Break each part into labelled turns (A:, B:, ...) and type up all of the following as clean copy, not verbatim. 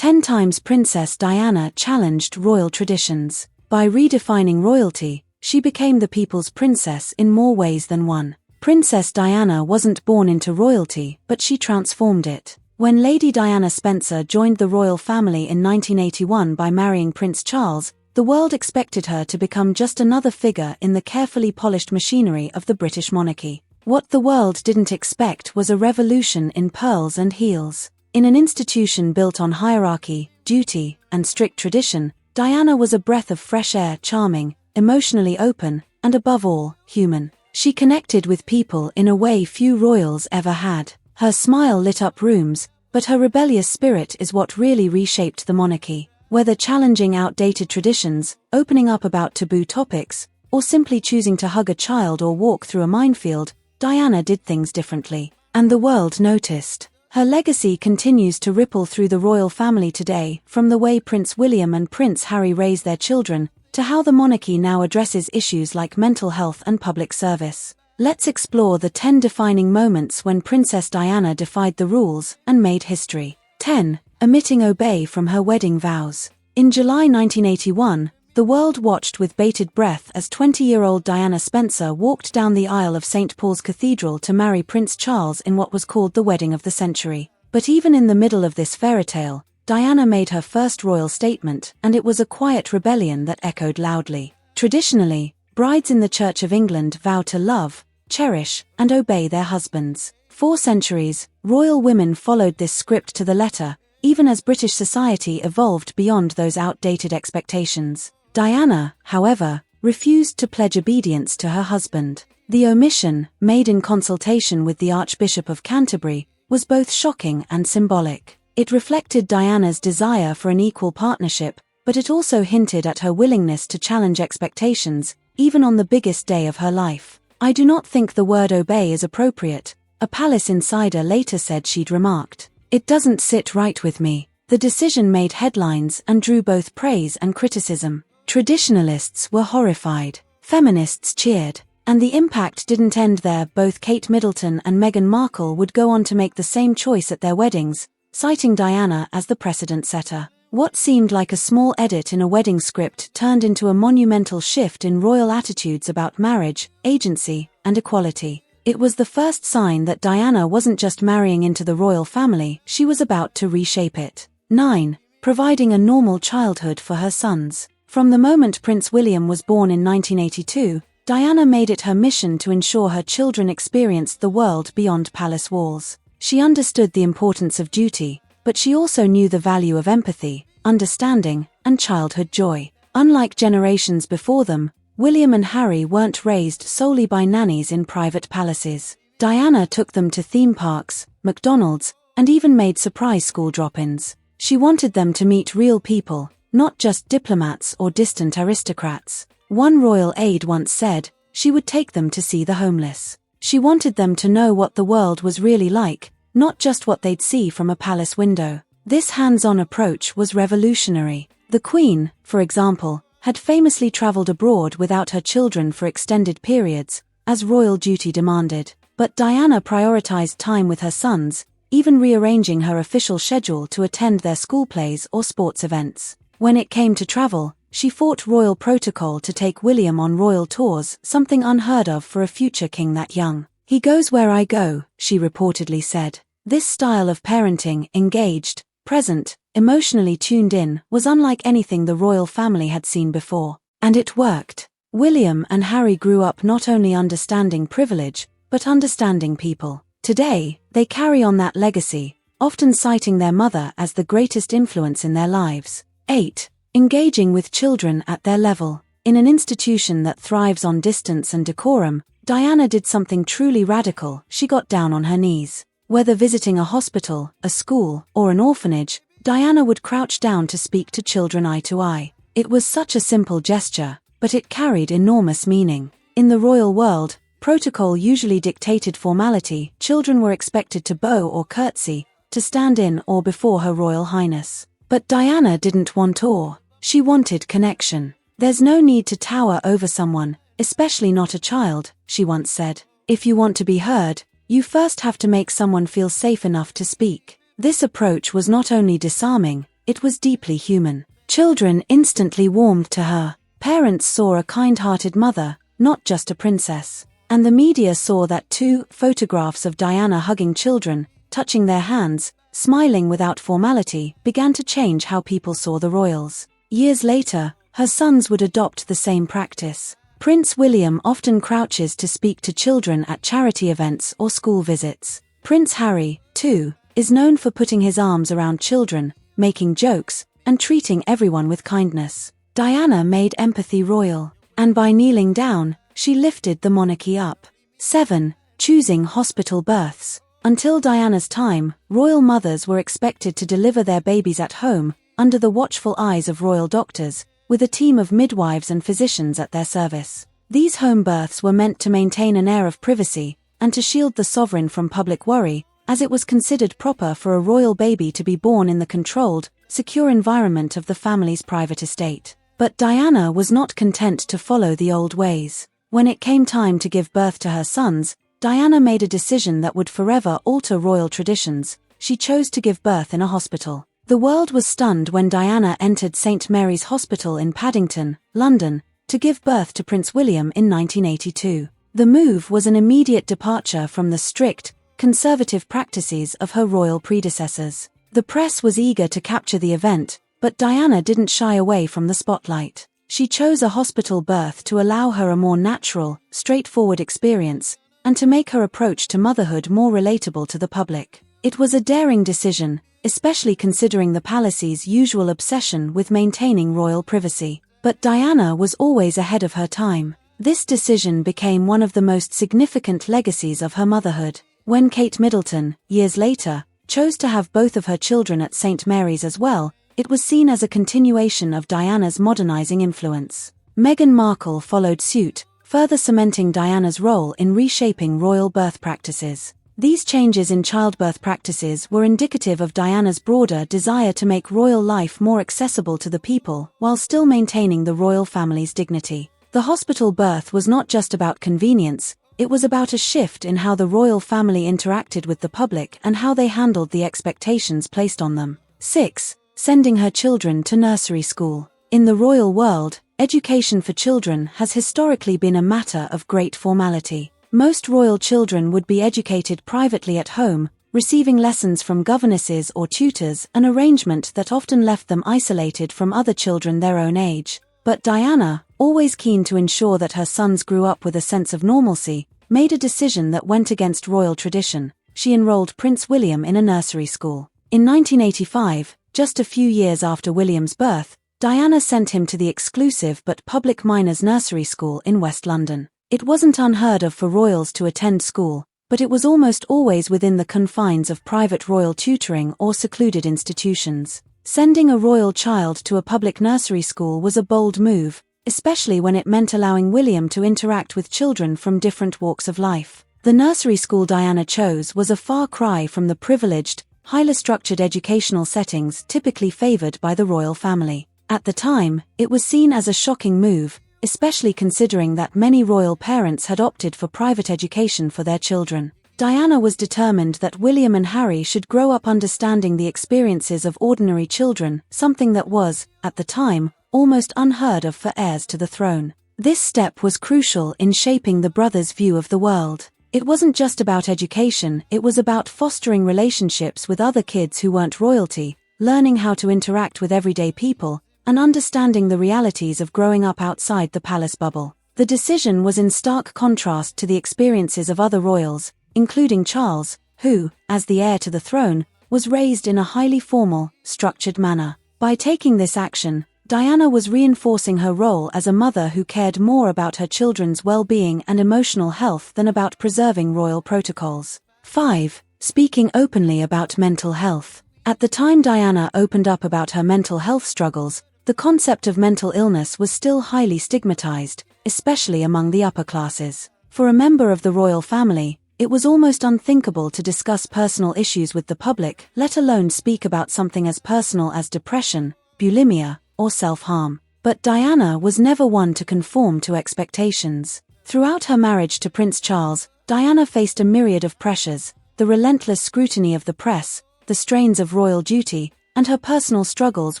A: 10 times Princess Diana challenged royal traditions. By redefining royalty, she became the people's princess in more ways than one. Princess Diana wasn't born into royalty, but she transformed it. When Lady Diana Spencer joined the royal family in 1981 by marrying Prince Charles, the world expected her to become just another figure in the carefully polished machinery of the British monarchy. What the world didn't expect was a revolution in pearls and heels. In an institution built on hierarchy, duty, and strict tradition, Diana was a breath of fresh air, charming, emotionally open, and above all, human. She connected with people in a way few royals ever had. Her smile lit up rooms, but her rebellious spirit is what really reshaped the monarchy. Whether challenging outdated traditions, opening up about taboo topics, or simply choosing to hug a child or walk through a minefield, Diana did things differently. And the world noticed. Her legacy continues to ripple through the royal family today, from the way Prince William and Prince Harry raise their children, to how the monarchy now addresses issues like mental health and public service. Let's explore the 10 defining moments when Princess Diana defied the rules and made history. 10. Omitting obey from her wedding vows. In July 1981, the world watched with bated breath as 20-year-old Diana Spencer walked down the aisle of St. Paul's Cathedral to marry Prince Charles in what was called the wedding of the century. But even in the middle of this fairy tale, Diana made her first royal statement, and it was a quiet rebellion that echoed loudly. Traditionally, brides in the Church of England vow to love, cherish, and obey their husbands. For centuries, royal women followed this script to the letter, even as British society evolved beyond those outdated expectations. Diana, however, refused to pledge obedience to her husband. The omission, made in consultation with the Archbishop of Canterbury, was both shocking and symbolic. It reflected Diana's desire for an equal partnership, but it also hinted at her willingness to challenge expectations, even on the biggest day of her life. "I do not think the word obey is appropriate," a palace insider later said she'd remarked. "It doesn't sit right with me." The decision made headlines and drew both praise and criticism. Traditionalists were horrified. Feminists cheered. And the impact didn't end there. Both Kate Middleton and Meghan Markle would go on to make the same choice at their weddings, citing Diana as the precedent setter. What seemed like a small edit in a wedding script turned into a monumental shift in royal attitudes about marriage, agency, and equality. It was the first sign that Diana wasn't just marrying into the royal family, she was about to reshape it. 9. Providing a normal childhood for her sons. From the moment Prince William was born in 1982, Diana made it her mission to ensure her children experienced the world beyond palace walls. She understood the importance of duty, but she also knew the value of empathy, understanding, and childhood joy. Unlike generations before them, William and Harry weren't raised solely by nannies in private palaces. Diana took them to theme parks, McDonald's, and even made surprise school drop-ins. She wanted them to meet real people, not just diplomats or distant aristocrats. One royal aide once said, she would take them to see the homeless. She wanted them to know what the world was really like, not just what they'd see from a palace window. This hands-on approach was revolutionary. The Queen, for example, had famously traveled abroad without her children for extended periods, as royal duty demanded. But Diana prioritized time with her sons, even rearranging her official schedule to attend their school plays or sports events. When it came to travel, she fought royal protocol to take William on royal tours, something unheard of for a future king that young. "He goes where I go," she reportedly said. This style of parenting, engaged, present, emotionally tuned in, was unlike anything the royal family had seen before. And it worked. William and Harry grew up not only understanding privilege, but understanding people. Today, they carry on that legacy, often citing their mother as the greatest influence in their lives. 8. Engaging with children at their level. In an institution that thrives on distance and decorum, Diana did something truly radical. She got down on her knees. Whether visiting a hospital, a school, or an orphanage, Diana would crouch down to speak to children eye to eye. It was such a simple gesture, but it carried enormous meaning. In the royal world, protocol usually dictated formality. Children were expected to bow or curtsy, to stand in or before Her Royal Highness. But Diana didn't want awe. She wanted connection. "There's no need to tower over someone, especially not a child," she once said. "If you want to be heard, you first have to make someone feel safe enough to speak." This approach was not only disarming, it was deeply human. Children instantly warmed to her. Parents saw a kind-hearted mother, not just a princess. And the media saw that too. Photographs of Diana hugging children, touching their hands, smiling without formality, began to change how people saw the royals. Years later, her sons would adopt the same practice. Prince William often crouches to speak to children at charity events or school visits. Prince Harry, too, is known for putting his arms around children, making jokes, and treating everyone with kindness. Diana made empathy royal, and by kneeling down, she lifted the monarchy up. 7. Choosing hospital births. Until Diana's time, royal mothers were expected to deliver their babies at home, under the watchful eyes of royal doctors, with a team of midwives and physicians at their service. These home births were meant to maintain an air of privacy, and to shield the sovereign from public worry, as it was considered proper for a royal baby to be born in the controlled, secure environment of the family's private estate. But Diana was not content to follow the old ways. When it came time to give birth to her sons, Diana made a decision that would forever alter royal traditions. She chose to give birth in a hospital. The world was stunned when Diana entered St. Mary's Hospital in Paddington, London, to give birth to Prince William in 1982. The move was an immediate departure from the strict, conservative practices of her royal predecessors. The press was eager to capture the event, but Diana didn't shy away from the spotlight. She chose a hospital birth to allow her a more natural, straightforward experience, and to make her approach to motherhood more relatable to the public. It was a daring decision, especially considering the palace's usual obsession with maintaining royal privacy. But Diana was always ahead of her time. This decision became one of the most significant legacies of her motherhood. When Kate Middleton, years later, chose to have both of her children at St. Mary's as well, it was seen as a continuation of Diana's modernizing influence. Meghan Markle followed suit, further cementing Diana's role in reshaping royal birth practices. These changes in childbirth practices were indicative of Diana's broader desire to make royal life more accessible to the people, while still maintaining the royal family's dignity. The hospital birth was not just about convenience, it was about a shift in how the royal family interacted with the public and how they handled the expectations placed on them. 6. Sending her children to nursery school. In the royal world, education for children has historically been a matter of great formality. Most royal children would be educated privately at home, receiving lessons from governesses or tutors, an arrangement that often left them isolated from other children their own age. But Diana, always keen to ensure that her sons grew up with a sense of normalcy, made a decision that went against royal tradition. She enrolled Prince William in a nursery school. In 1985, just a few years after William's birth, Diana sent him to the exclusive but public minors' nursery school in West London. It wasn't unheard of for royals to attend school, but it was almost always within the confines of private royal tutoring or secluded institutions. Sending a royal child to a public nursery school was a bold move, especially when it meant allowing William to interact with children from different walks of life. The nursery school Diana chose was a far cry from the privileged, highly structured educational settings typically favored by the royal family. At the time, it was seen as a shocking move, especially considering that many royal parents had opted for private education for their children. Diana was determined that William and Harry should grow up understanding the experiences of ordinary children, something that was, at the time, almost unheard of for heirs to the throne. This step was crucial in shaping the brothers' view of the world. It wasn't just about education, it was about fostering relationships with other kids who weren't royalty, learning how to interact with everyday people, and understanding the realities of growing up outside the palace bubble. The decision was in stark contrast to the experiences of other royals, including Charles, who, as the heir to the throne, was raised in a highly formal, structured manner. By taking this action, Diana was reinforcing her role as a mother who cared more about her children's well-being and emotional health than about preserving royal protocols. 5. Speaking openly about mental health. At the time Diana opened up about her mental health struggles, the concept of mental illness was still highly stigmatized, especially among the upper classes. For a member of the royal family, it was almost unthinkable to discuss personal issues with the public, let alone speak about something as personal as depression, bulimia, or self-harm. But Diana was never one to conform to expectations. Throughout her marriage to Prince Charles, Diana faced a myriad of pressures: the relentless scrutiny of the press, the strains of royal duty, and her personal struggles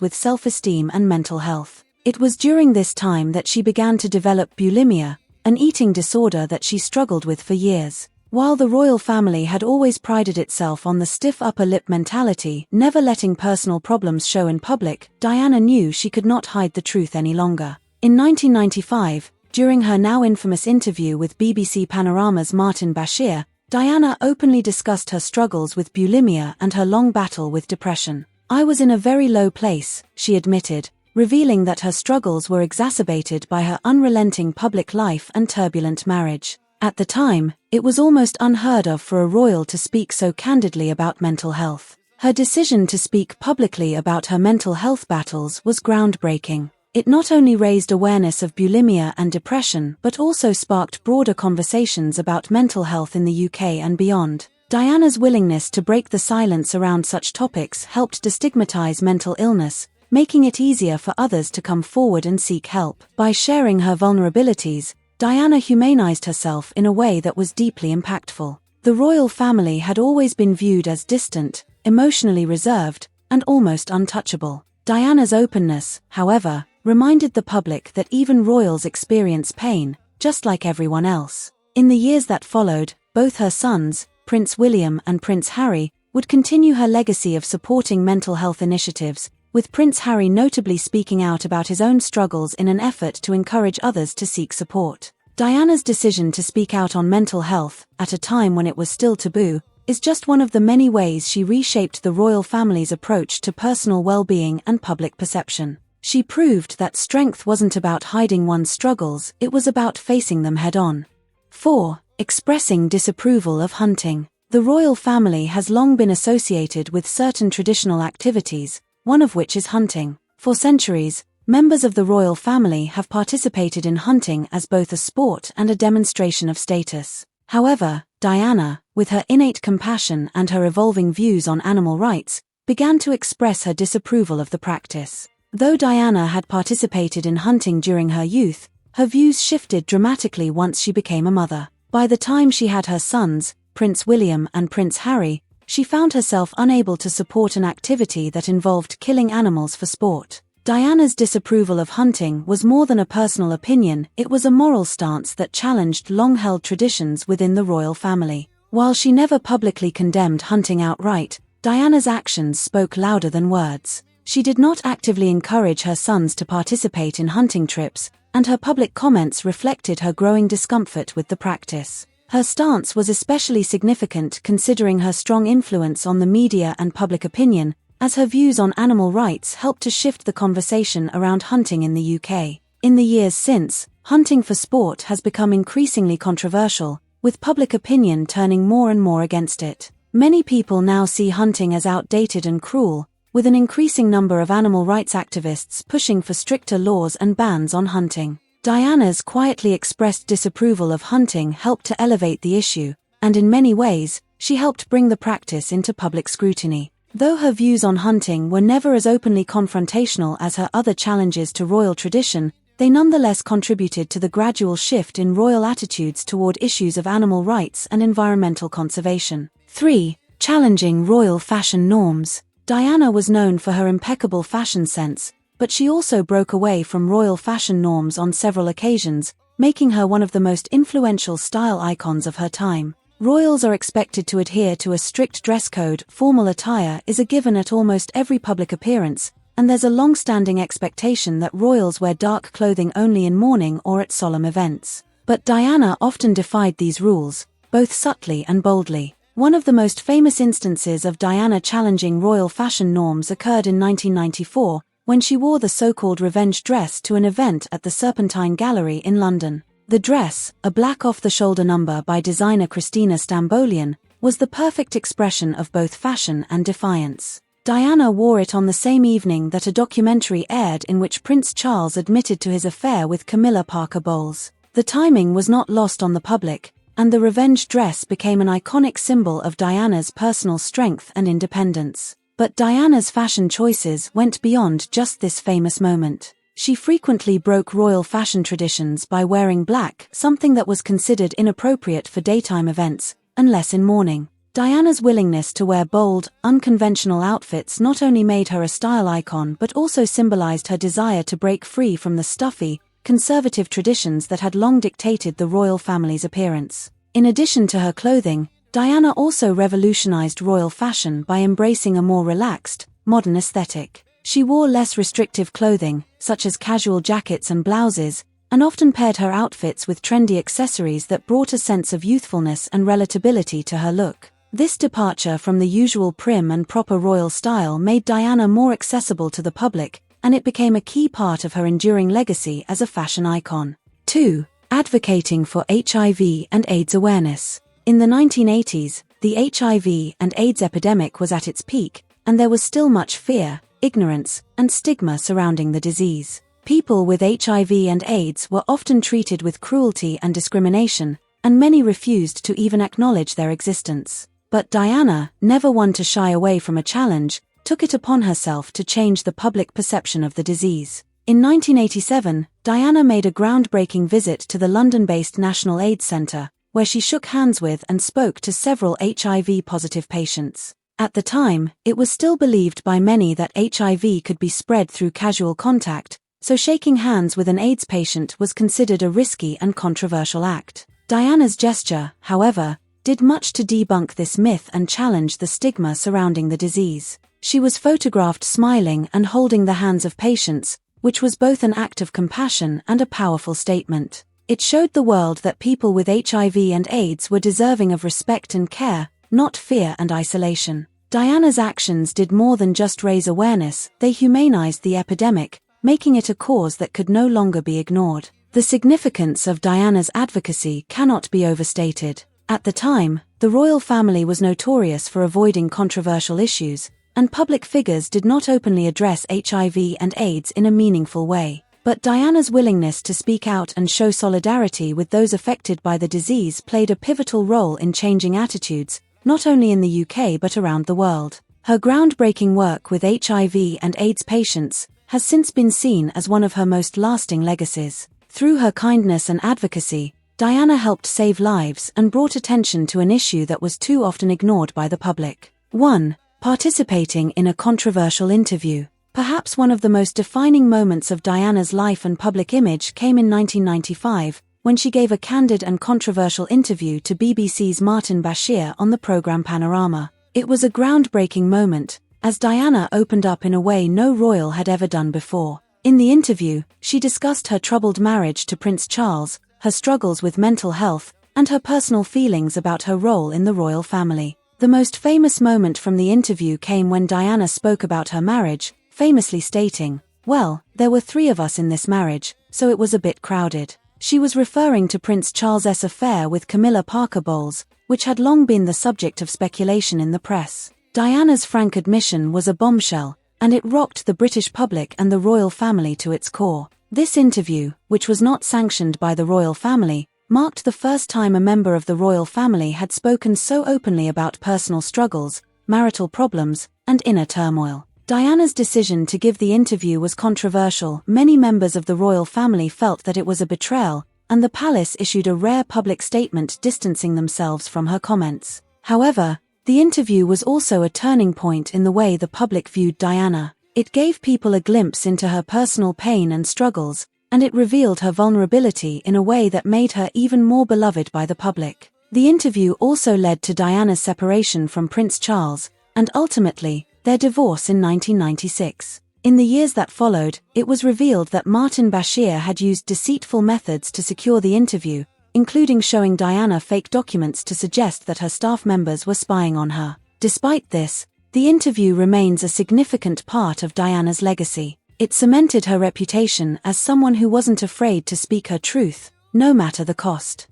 A: with self-esteem and mental health. It was during this time that she began to develop bulimia, an eating disorder that she struggled with for years. While the royal family had always prided itself on the stiff upper lip mentality, never letting personal problems show in public, Diana knew she could not hide the truth any longer. In 1995, during her now infamous interview with BBC Panorama's Martin Bashir, Diana openly discussed her struggles with bulimia and her long battle with depression. "I was in a very low place," she admitted, revealing that her struggles were exacerbated by her unrelenting public life and turbulent marriage. At the time, it was almost unheard of for a royal to speak so candidly about mental health. Her decision to speak publicly about her mental health battles was groundbreaking. It not only raised awareness of bulimia and depression but also sparked broader conversations about mental health in the UK and beyond. Diana's willingness to break the silence around such topics helped destigmatize mental illness, making it easier for others to come forward and seek help. By sharing her vulnerabilities, Diana humanized herself in a way that was deeply impactful. The royal family had always been viewed as distant, emotionally reserved, and almost untouchable. Diana's openness, however, reminded the public that even royals experience pain, just like everyone else. In the years that followed, both her sons, Prince William and Prince Harry, would continue her legacy of supporting mental health initiatives, with Prince Harry notably speaking out about his own struggles in an effort to encourage others to seek support. Diana's decision to speak out on mental health, at a time when it was still taboo, is just one of the many ways she reshaped the royal family's approach to personal well-being and public perception. She proved that strength wasn't about hiding one's struggles, it was about facing them head-on. 4. Expressing disapproval of hunting. The royal family has long been associated with certain traditional activities, one of which is hunting. For centuries, members of the royal family have participated in hunting as both a sport and a demonstration of status. However, Diana, with her innate compassion and her evolving views on animal rights, began to express her disapproval of the practice. Though Diana had participated in hunting during her youth, her views shifted dramatically once she became a mother. By the time she had her sons, Prince William and Prince Harry, she found herself unable to support an activity that involved killing animals for sport. Diana's disapproval of hunting was more than a personal opinion, it was a moral stance that challenged long-held traditions within the royal family. While she never publicly condemned hunting outright, Diana's actions spoke louder than words. She did not actively encourage her sons to participate in hunting trips, and her public comments reflected her growing discomfort with the practice. Her stance was especially significant considering her strong influence on the media and public opinion, as her views on animal rights helped to shift the conversation around hunting in the UK. In the years since, hunting for sport has become increasingly controversial, with public opinion turning more and more against it. Many people now see hunting as outdated and cruel, with an increasing number of animal rights activists pushing for stricter laws and bans on hunting. Diana's quietly expressed disapproval of hunting helped to elevate the issue, and in many ways, she helped bring the practice into public scrutiny. Though her views on hunting were never as openly confrontational as her other challenges to royal tradition, they nonetheless contributed to the gradual shift in royal attitudes toward issues of animal rights and environmental conservation. 3. Challenging royal fashion norms. Diana was known for her impeccable fashion sense, but she also broke away from royal fashion norms on several occasions, making her one of the most influential style icons of her time. Royals are expected to adhere to a strict dress code, formal attire is a given at almost every public appearance, and there's a long-standing expectation that royals wear dark clothing only in mourning or at solemn events. But Diana often defied these rules, both subtly and boldly. One of the most famous instances of Diana challenging royal fashion norms occurred in 1994, when she wore the so-called revenge dress to an event at the Serpentine Gallery in London. The dress, a black off-the-shoulder number by designer Christina Stambolian, was the perfect expression of both fashion and defiance. Diana wore it on the same evening that a documentary aired in which Prince Charles admitted to his affair with Camilla Parker Bowles. The timing was not lost on the public, and the revenge dress became an iconic symbol of Diana's personal strength and independence. But Diana's fashion choices went beyond just this famous moment. She frequently broke royal fashion traditions by wearing black, something that was considered inappropriate for daytime events, unless in mourning. Diana's willingness to wear bold, unconventional outfits not only made her a style icon but also symbolized her desire to break free from the stuffy, conservative traditions that had long dictated the royal family's appearance. In addition to her clothing, Diana also revolutionized royal fashion by embracing a more relaxed, modern aesthetic. She wore less restrictive clothing, such as casual jackets and blouses, and often paired her outfits with trendy accessories that brought a sense of youthfulness and relatability to her look. This departure from the usual prim and proper royal style made Diana more accessible to the public, and it became a key part of her enduring legacy as a fashion icon. 2. Advocating for HIV and AIDS awareness. In the 1980s, the HIV and AIDS epidemic was at its peak, and there was still much fear, ignorance, and stigma surrounding the disease. People with HIV and AIDS were often treated with cruelty and discrimination, and many refused to even acknowledge their existence. But Diana, never one to shy away from a challenge, took it upon herself to change the public perception of the disease. In 1987, Diana made a groundbreaking visit to the London-based National AIDS Centre, where she shook hands with and spoke to several HIV-positive patients. At the time, it was still believed by many that HIV could be spread through casual contact, so shaking hands with an AIDS patient was considered a risky and controversial act. Diana's gesture, however, did much to debunk this myth and challenge the stigma surrounding the disease. She was photographed smiling and holding the hands of patients, which was both an act of compassion and a powerful statement. It showed the world that people with HIV and AIDS were deserving of respect and care, not fear and isolation. Diana's actions did more than just raise awareness, they humanized the epidemic, making it a cause that could no longer be ignored. The significance of Diana's advocacy cannot be overstated. At the time, the royal family was notorious for avoiding controversial issues, and public figures did not openly address HIV and AIDS in a meaningful way. But Diana's willingness to speak out and show solidarity with those affected by the disease played a pivotal role in changing attitudes, not only in the UK but around the world. Her groundbreaking work with HIV and AIDS patients has since been seen as one of her most lasting legacies. Through her kindness and advocacy, Diana helped save lives and brought attention to an issue that was too often ignored by the public. 1. Participating in a controversial interview. Perhaps one of the most defining moments of Diana's life and public image came in 1995, when she gave a candid and controversial interview to BBC's Martin Bashir on the programme Panorama. It was a groundbreaking moment, as Diana opened up in a way no royal had ever done before. In the interview, she discussed her troubled marriage to Prince Charles, her struggles with mental health, and her personal feelings about her role in the royal family. The most famous moment from the interview came when Diana spoke about her marriage, famously stating, "Well, there were 3 of us in this marriage, so it was a bit crowded." She was referring to Prince Charles's affair with Camilla Parker Bowles, which had long been the subject of speculation in the press. Diana's frank admission was a bombshell, and it rocked the British public and the royal family to its core. This interview, which was not sanctioned by the royal family, marked the first time a member of the royal family had spoken so openly about personal struggles, marital problems, and inner turmoil. Diana's decision to give the interview was controversial. Many members of the royal family felt that it was a betrayal, and the palace issued a rare public statement distancing themselves from her comments. However, the interview was also a turning point in the way the public viewed Diana. It gave people a glimpse into her personal pain and struggles, and it revealed her vulnerability in a way that made her even more beloved by the public. The interview also led to Diana's separation from Prince Charles, and ultimately, their divorce in 1996. In the years that followed, it was revealed that Martin Bashir had used deceitful methods to secure the interview, including showing Diana fake documents to suggest that her staff members were spying on her. Despite this, the interview remains a significant part of Diana's legacy. It cemented her reputation as someone who wasn't afraid to speak her truth, no matter the cost.